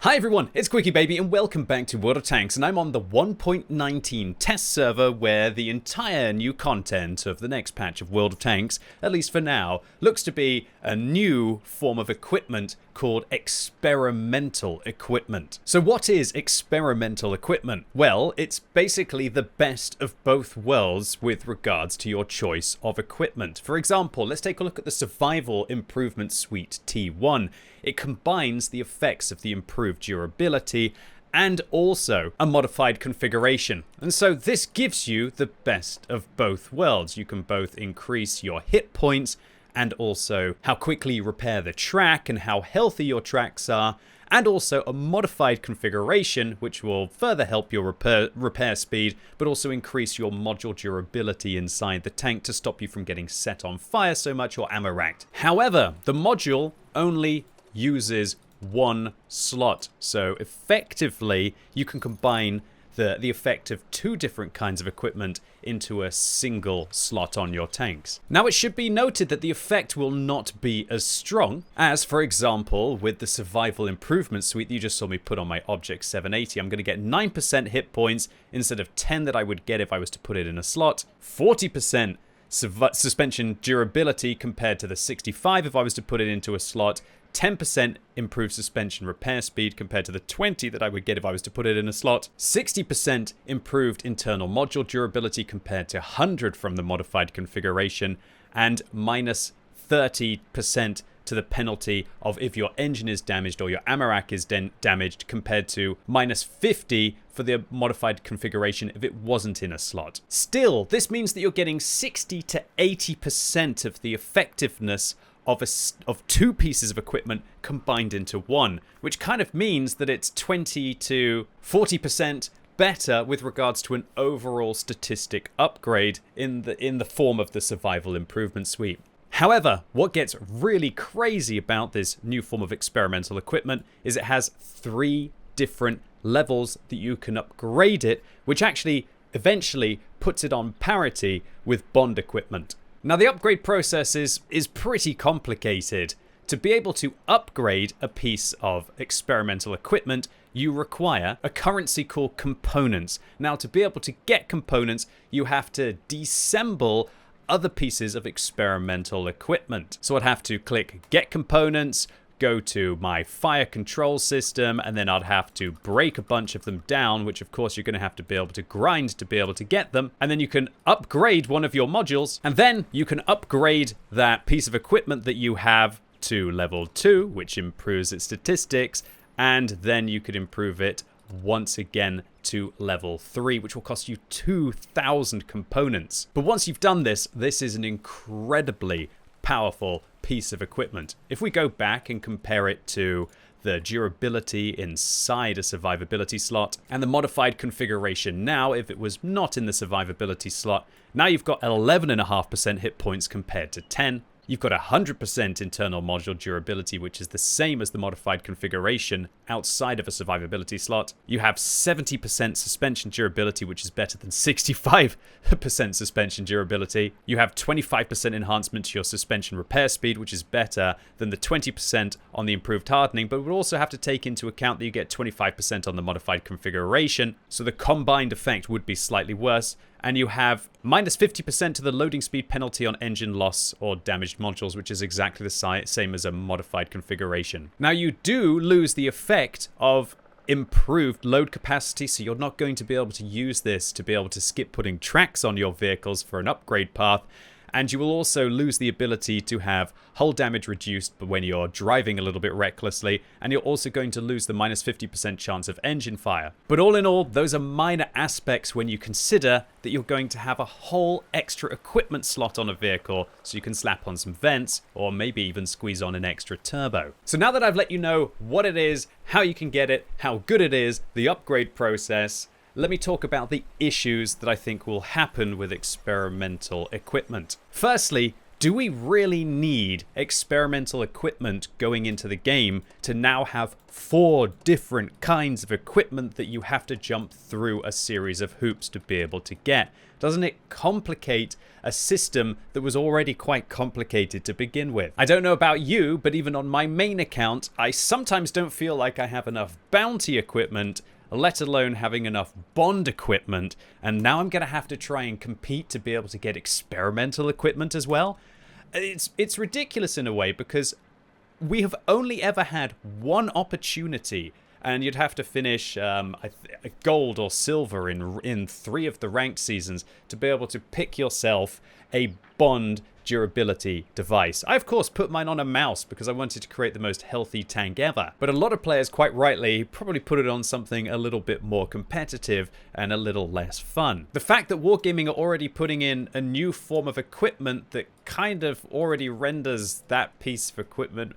Hi everyone, it's QuickyBaby and welcome back to World of Tanks, and I'm on the 1.19 test server where the entire new content of the next patch of World of Tanks, at least for now, looks to be a new form of equipment called experimental equipment. So what is experimental equipment? Well, it's basically the best of both worlds with regards to your choice of equipment. For example, let's take a look at the Survival Improvement Suite T1. It combines the effects of the improved durability and also a modified configuration. And so this gives you the best of both worlds. You can both increase your hit points and also how quickly you repair the track and how healthy your tracks are, and also a modified configuration which will further help your repair speed, but also increase your module durability inside the tank to stop you from getting set on fire so much or ammo racked. However, the module only uses one slot, so effectively you can combine the effect of two different kinds of equipment into a single slot on your tanks. Now it should be noted that the effect will not be as strong as, for example, with the Survival Improvement Suite that you just saw me put on my Object 780. I'm going to get 9% hit points instead of 10 that I would get if I was to put it in a slot, 40% suspension durability compared to the 65 if I was to put it into a slot, 10% improved suspension repair speed compared to the 20 that I would get if I was to put it in a slot, 60% improved internal module durability compared to 100 from the modified configuration, and minus 30% to the penalty of if your engine is damaged or your ammo rack is damaged compared to minus 50 for the modified configuration if it wasn't in a slot. Still, this means that you're getting 60 to 80% of the effectiveness of two pieces of equipment combined into one, which kind of means that it's 20 to 40% better with regards to an overall statistic upgrade in the form of the Survival Improvement Suite. However, what gets really crazy about this new form of experimental equipment is it has 3 different levels that you can upgrade it, which actually eventually puts it on parity with Bond equipment. Now the upgrade process is pretty complicated. To be able to upgrade a piece of experimental equipment, you require a currency called components. Now to be able to get components, you have to disassemble other pieces of experimental equipment. So I'd have to click Get Components, go to my fire control system, and then I'd have to break a bunch of them down, which of course you're going to have to be able to grind to be able to get them. And then you can upgrade one of your modules, and then you can upgrade that piece of equipment that you have to level 2, which improves its statistics, and then you could improve it once again to level 3, which will cost you 2,000 components. But once you've done this, this is an incredibly powerful piece of equipment. If we go back and compare it to the durability inside a survivability slot and the modified configuration now, if it was not in the survivability slot, now you've got 11.5% hit points compared to 10. You've got 100% internal module durability, which is the same as the modified configuration outside of a survivability slot. You have 70% suspension durability, which is better than 65% suspension durability. You have 25% enhancement to your suspension repair speed, which is better than the 20% on the improved hardening, but we'll also have to take into account that you get 25% on the modified configuration, so the combined effect would be slightly worse. And you have minus 50% to the loading speed penalty on engine loss or damaged modules, which is exactly the same as a modified configuration. Now you do lose the effect of improved load capacity, so you're not going to be able to use this to be able to skip putting tracks on your vehicles for an upgrade path. And you will also lose the ability to have hull damage reduced when you're driving a little bit recklessly, and you're also going to lose the minus 50% chance of engine fire. But all in all, those are minor aspects when you consider that you're going to have a whole extra equipment slot on a vehicle, so you can slap on some vents, or maybe even squeeze on an extra turbo. So now that I've let you know what it is, how you can get it, how good it is, the upgrade process, let me talk about the issues that I think will happen with experimental equipment. Firstly, Do we really need experimental equipment going into the game to now have 4 different kinds of equipment that you have to jump through a series of hoops to be able to get? Doesn't it complicate a system that was already quite complicated to begin with? I don't know about you, but even on my main account, I sometimes don't feel like I have enough bounty equipment, let alone having enough bond equipment, and now I'm going to have to try and compete to be able to get experimental equipment as well. It's ridiculous in a way, because we have only ever had one opportunity, and you'd have to finish gold or silver in 3 of the ranked seasons to be able to pick yourself a bond durability device. I of course put mine on a mouse because I wanted to create the most healthy tank ever, but a lot of players quite rightly probably put it on something a little bit more competitive and a little less fun. The fact that Wargaming are already putting in a new form of equipment that kind of already renders that piece of equipment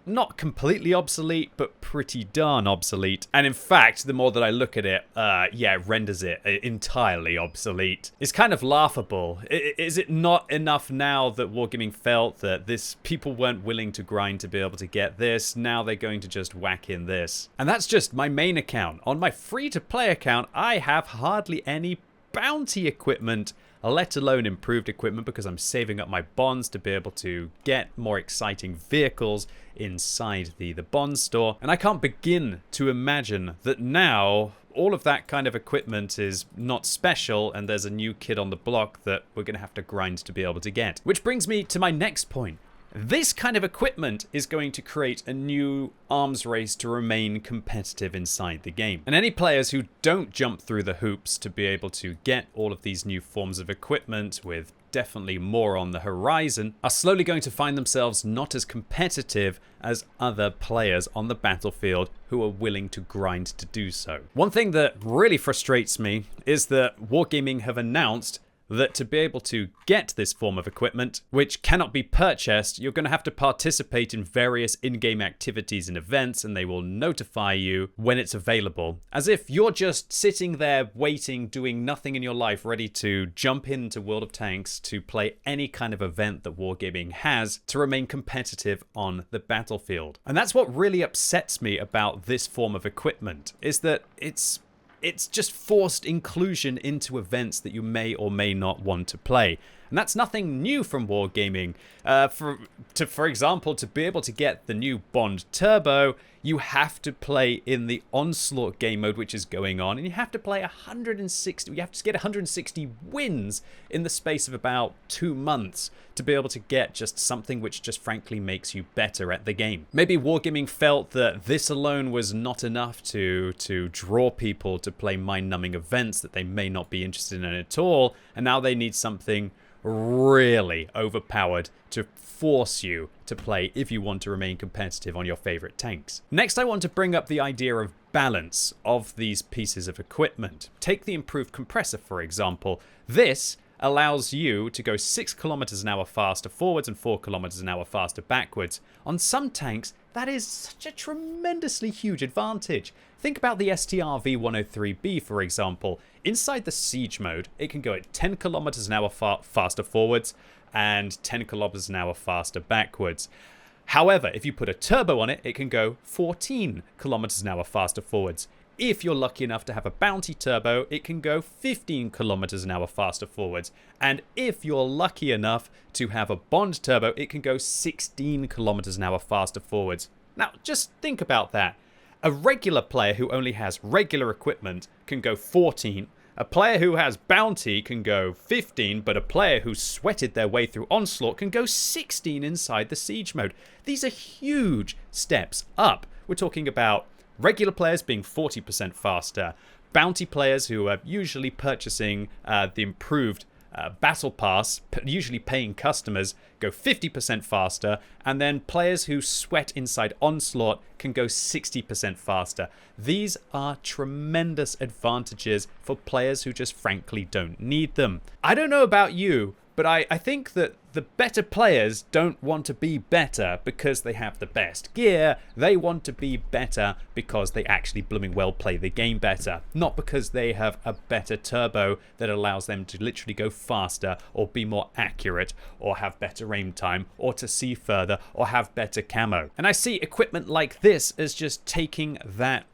not completely obsolete, but pretty darn obsolete. And in fact, the more that I look at it, yeah, it renders it entirely obsolete. It's kind of laughable. Is it not enough now that Wargaming felt that people weren't willing to grind to be able to get this? Now they're going to just whack in this. And that's just my main account. On my free-to-play account, I have hardly any bounty equipment, let alone improved equipment, because I'm saving up my bonds to be able to get more exciting vehicles inside the bond store. And I can't begin to imagine that now all of that kind of equipment is not special and there's a new kid on the block that we're going to have to grind to be able to get. Which brings me to my next point. This kind of equipment is going to create a new arms race to remain competitive inside the game. And any players who don't jump through the hoops to be able to get all of these new forms of equipment, with definitely more on the horizon, are slowly going to find themselves not as competitive as other players on the battlefield who are willing to grind to do so. One thing that really frustrates me is that Wargaming have announced that to be able to get this form of equipment, which cannot be purchased, you're going to have to participate in various in-game activities and events, and they will notify you when it's available. As if you're just sitting there waiting, doing nothing in your life, ready to jump into World of Tanks to play any kind of event that Wargaming has to remain competitive on the battlefield. And that's what really upsets me about this form of equipment, is that it's just forced inclusion into events that you may or may not want to play. And that's nothing new from Wargaming. For example, to be able to get the new Bond Turbo, you have to play in the Onslaught game mode, which is going on, and you have to play 160, you have to get 160 wins in the space of about 2 months to be able to get just something which just frankly makes you better at the game. Maybe Wargaming felt that this alone was not enough to draw people to play mind-numbing events that they may not be interested in at all, and now they need something really overpowered to force you to play if you want to remain competitive on your favorite tanks. Next, I want to bring up the idea of balance of these pieces of equipment. Take the improved compressor, for example. This allows you to go 6 kilometers an hour faster forwards and 4 kilometers an hour faster backwards. On some tanks, that is such a tremendously huge advantage. Think about the STR V103B, for example. Inside the siege mode, it can go at 10 kilometers an hour faster forwards and 10 kilometers an hour faster backwards. However, if you put a turbo on it, it can go 14 kilometers an hour faster forwards. If you're lucky enough to have a bounty turbo, it can go 15 kilometers an hour faster forwards. And if you're lucky enough to have a bond turbo, it can go 16 kilometers an hour faster forwards. Now, just think about that. A regular player who only has regular equipment can go 14. A player who has bounty can go 15, but a player who sweated their way through Onslaught can go 16 inside the siege mode. These are huge steps up. We're talking about regular players being 40% faster, bounty players who are usually purchasing the improved battle pass, usually paying customers, go 50% faster, and then players who sweat inside Onslaught can go 60% faster. These are tremendous advantages for players who just frankly don't need them. I don't know about you, But I think that the better players don't want to be better because they have the best gear. They want to be better because they actually blooming well play the game better. Not because they have a better turbo that allows them to literally go faster or be more accurate or have better aim time or to see further or have better camo. And I see equipment like this as just taking that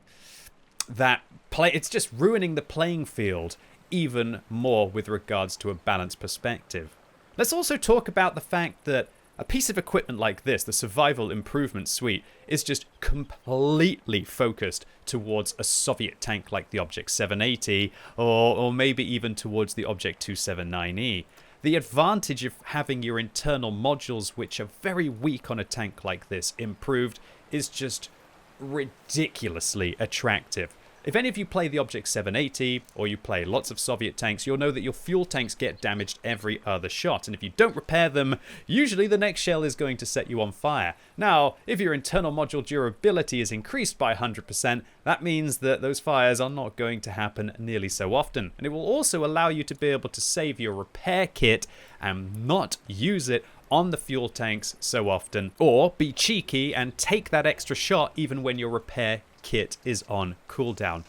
play. It's just ruining the playing field even more with regards to a balanced perspective. Let's also talk about the fact that a piece of equipment like this, the Survival Improvement Suite, is just completely focused towards a Soviet tank like the Object 780 or maybe even towards the Object 279E. The advantage of having your internal modules, which are very weak on a tank like this, improved is just ridiculously attractive. If any of you play the Object 780 or you play lots of Soviet tanks, you'll know that your fuel tanks get damaged every other shot, and if you don't repair them, usually the next shell is going to set you on fire. Now, if your internal module durability is increased by 100%, that means that those fires are not going to happen nearly so often, and it will also allow you to be able to save your repair kit and not use it on the fuel tanks so often, or be cheeky and take that extra shot even when your repair kit is on cooldown.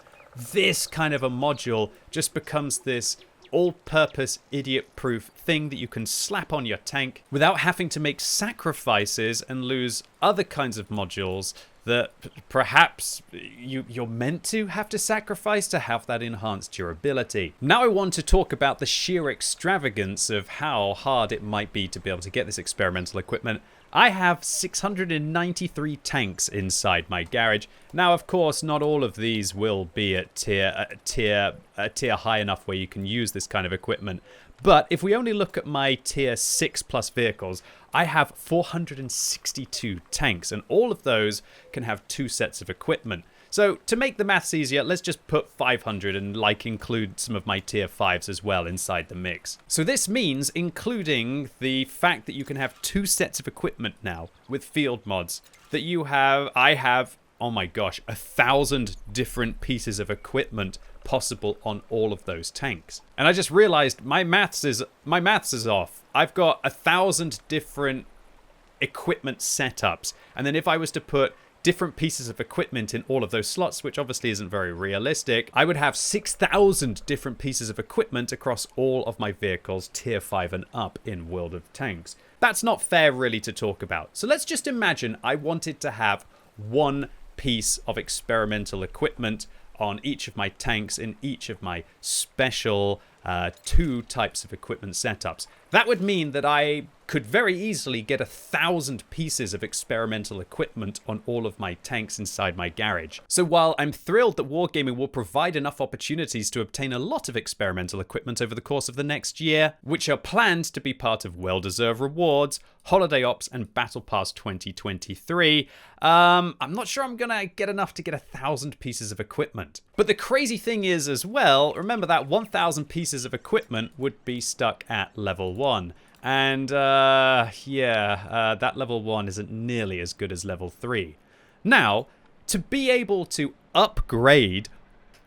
This kind of a module just becomes this all-purpose idiot-proof thing that you can slap on your tank without having to make sacrifices and lose other kinds of modules that perhaps you're meant to have to sacrifice to have that enhanced durability. Now I want to talk about the sheer extravagance of how hard it might be to be able to get this experimental equipment. I have 693 tanks inside my garage. Now, of course, not all of these will be at tier high enough where you can use this kind of equipment. But if we only look at my tier 6 plus vehicles, I have 462 tanks, and all of those can have 2 sets of equipment. So to make the maths easier, let's just put 500 and include some of my tier 5s as well inside the mix. So this means including the fact that you can have 2 sets of equipment now with field mods, that I have, oh my gosh, 1,000 different pieces of equipment possible on all of those tanks. And I just realized my maths is off. I've got 1,000 different equipment setups, and then if I was to put different pieces of equipment in all of those slots, which obviously isn't very realistic, I would have 6,000 different pieces of equipment across all of my vehicles tier 5 and up in World of Tanks. That's not fair really to talk about. So let's just imagine I wanted to have 1 piece of experimental equipment on each of my tanks in each of my special 2 types of equipment setups. That would mean that I could very easily get 1,000 pieces of experimental equipment on all of my tanks inside my garage. So while I'm thrilled that Wargaming will provide enough opportunities to obtain a lot of experimental equipment over the course of the next year, which are planned to be part of well-deserved rewards, Holiday Ops, and Battle Pass 2023, I'm not sure I'm gonna get enough to get 1,000 pieces of equipment. But the crazy thing is as well, remember that 1,000 pieces of equipment would be stuck at level 1. And that level 1 isn't nearly as good as level 3. Now, to be able to upgrade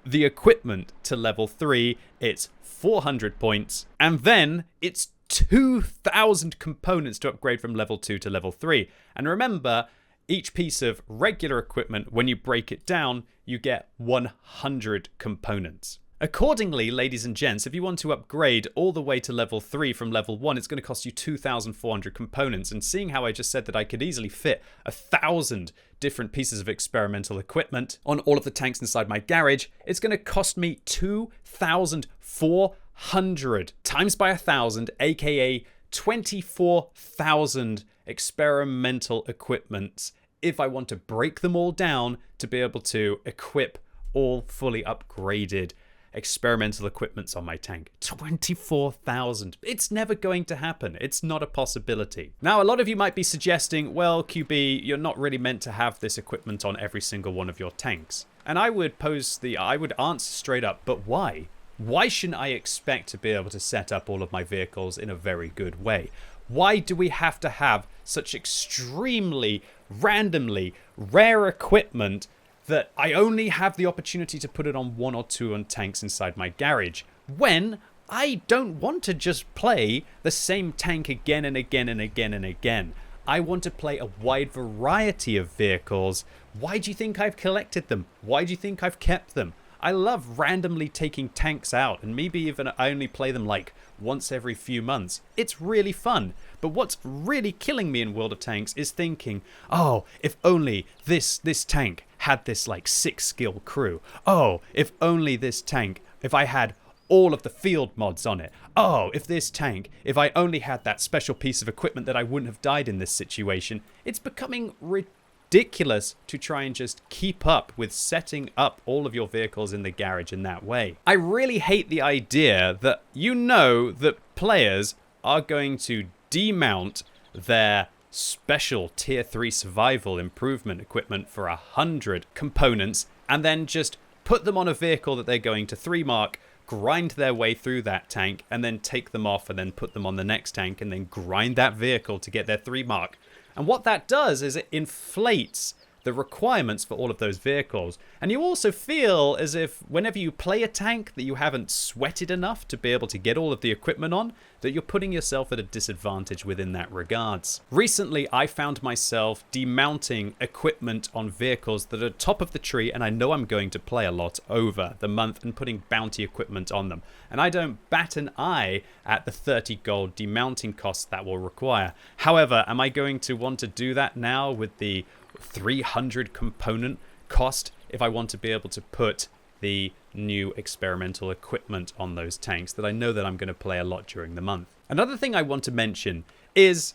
the equipment to level 3, it's 400 points, and then it's 2,000 components to upgrade from level 2 to level 3. And remember, each piece of regular equipment, when you break it down, you get 100 components. Accordingly, ladies and gents, if you want to upgrade all the way to level 3 from level 1, it's going to cost you 2,400 components. And seeing how I just said that I could easily fit 1,000 different pieces of experimental equipment on all of the tanks inside my garage, it's going to cost me 2,400 times by 1,000, aka 24,000 experimental equipments if I want to break them all down to be able to equip all fully upgraded experimental equipments on my tank. 24,000. It's never going to happen. It's not a possibility. Now, a lot of you might be suggesting, well, QB, you're not really meant to have this equipment on every single one of your tanks. And I would answer straight up, but why? Why shouldn't I expect to be able to set up all of my vehicles in a very good way? Why do we have to have such extremely, randomly rare equipment that I only have the opportunity to put it on 1 or 2 on tanks inside my garage, when I don't want to just play the same tank again and again and again and again. I want to play a wide variety of vehicles. Why do you think I've collected them? Why do you think I've kept them? I love randomly taking tanks out, and maybe even I only play them like once every few months. It's really fun. But what's really killing me in World of Tanks is thinking, oh, if only this tank had this like 6-skill crew. Oh, if only this tank, if I had all of the field mods on it. Oh, if this tank, if I only had that special piece of equipment, that I wouldn't have died in this situation. It's becoming ridiculous to try and just keep up with setting up all of your vehicles in the garage in that way. I really hate the idea that you know that players are going to demount their special tier 3 survival improvement equipment for 100 components and then just put them on a vehicle that they're going to 3 mark, grind their way through that tank, and then take them off and then put them on the next tank and then grind that vehicle to get their 3 mark. And what that does is it inflates the requirements for all of those vehicles. And you also feel as if whenever you play a tank that you haven't sweated enough to be able to get all of the equipment on, that you're putting yourself at a disadvantage within that regards. Recently, I found myself demounting equipment on vehicles that are top of the tree, and I know I'm going to play a lot over the month, and putting bounty equipment on them. And I don't bat an eye at the 30 gold demounting costs that will require. However, am I going to want to do that now with the 300 component cost if I want to be able to put the new experimental equipment on those tanks that I know that I'm going to play a lot during the month? Another thing I want to mention is,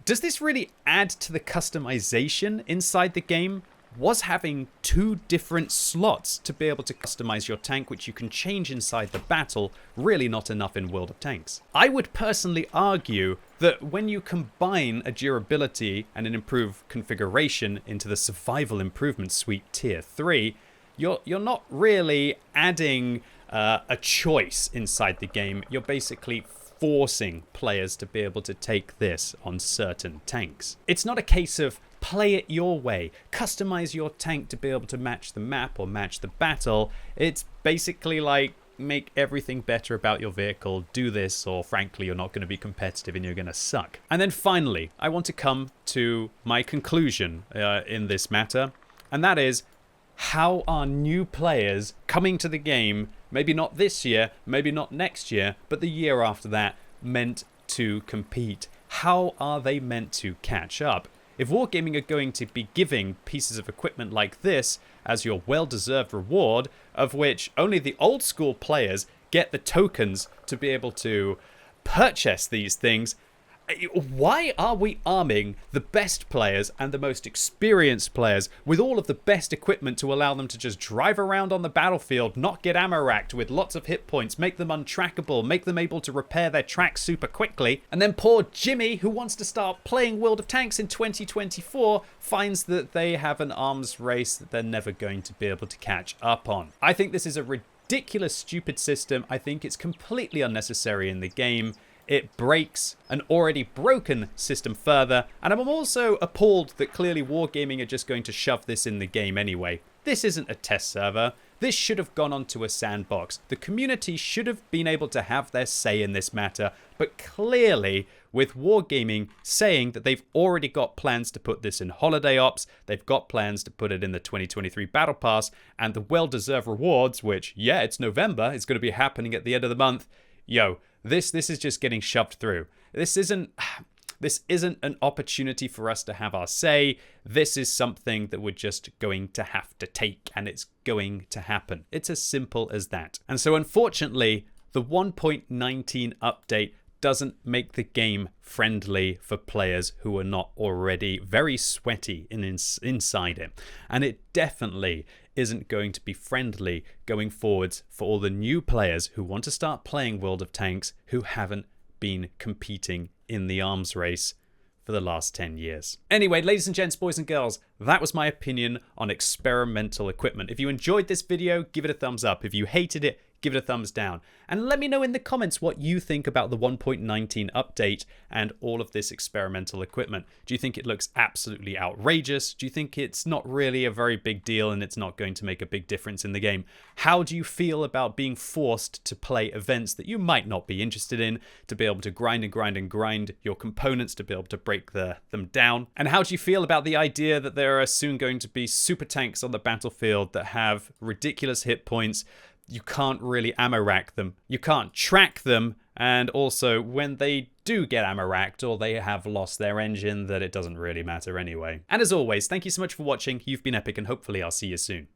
does this really add to the customization inside the game? Was having 2 different slots to be able to customize your tank, which you can change inside the battle, really not enough in World of Tanks? I would personally argue that when you combine a durability and an improved configuration into the survival improvement suite tier 3, you're not really adding a choice inside the game. You're basically forcing players to be able to take this on certain tanks. It's not a case of play it your way, customize your tank to be able to match the map or match the battle. It's basically like, make everything better about your vehicle, do this, or frankly you're not going to be competitive and you're going to suck. And then finally, I want to come to my conclusion in this matter, and that is, how are new players coming to the game, maybe not this year, maybe not next year, but the year after that, meant to compete? How are they meant to catch up? If Wargaming are going to be giving pieces of equipment like this as your well-deserved reward, of which only the old school players get the tokens to be able to purchase these things, why are we arming the best players and the most experienced players with all of the best equipment to allow them to just drive around on the battlefield, not get ammo racked with lots of hit points, make them untrackable, make them able to repair their tracks super quickly, and then poor Jimmy, who wants to start playing World of Tanks in 2024, finds that they have an arms race that they're never going to be able to catch up on? I think this is a ridiculous, stupid system. I think it's completely unnecessary in the game. It breaks an already broken system further, and I'm also appalled that clearly Wargaming are just going to shove this in the game anyway. This isn't a test server. This should have gone onto a sandbox. The community should have been able to have their say in this matter, but clearly, with Wargaming saying that they've already got plans to put this in Holiday Ops, they've got plans to put it in the 2023 Battle Pass, and the well-deserved rewards, which, yeah, it's November, it's going to be happening at the end of the month. Yo, this is just getting shoved through. This isn't an opportunity for us to have our say. This is something that we're just going to have to take, and it's going to happen. It's as simple as that. And so unfortunately, the 1.19 update doesn't make the game friendly for players who are not already very sweaty inside it. And it definitely isn't going to be friendly going forwards for all the new players who want to start playing World of Tanks who haven't been competing in the arms race for the last 10 years. Anyway, ladies and gents, boys and girls, that was my opinion on experimental equipment. If you enjoyed this video, give it a thumbs up. If you hated it, give it a thumbs down. And let me know in the comments what you think about the 1.19 update and all of this experimental equipment. Do you think it looks absolutely outrageous? Do you think it's not really a very big deal and it's not going to make a big difference in the game? How do you feel about being forced to play events that you might not be interested in, to be able to grind and grind and grind your components, to be able to break them down? And how do you feel about the idea that there are soon going to be super tanks on the battlefield that have ridiculous hit points? You can't really ammo rack them. You can't track them. And also, when they do get ammo racked or they have lost their engine, that it doesn't really matter anyway. And as always, thank you so much for watching. You've been epic, and hopefully I'll see you soon.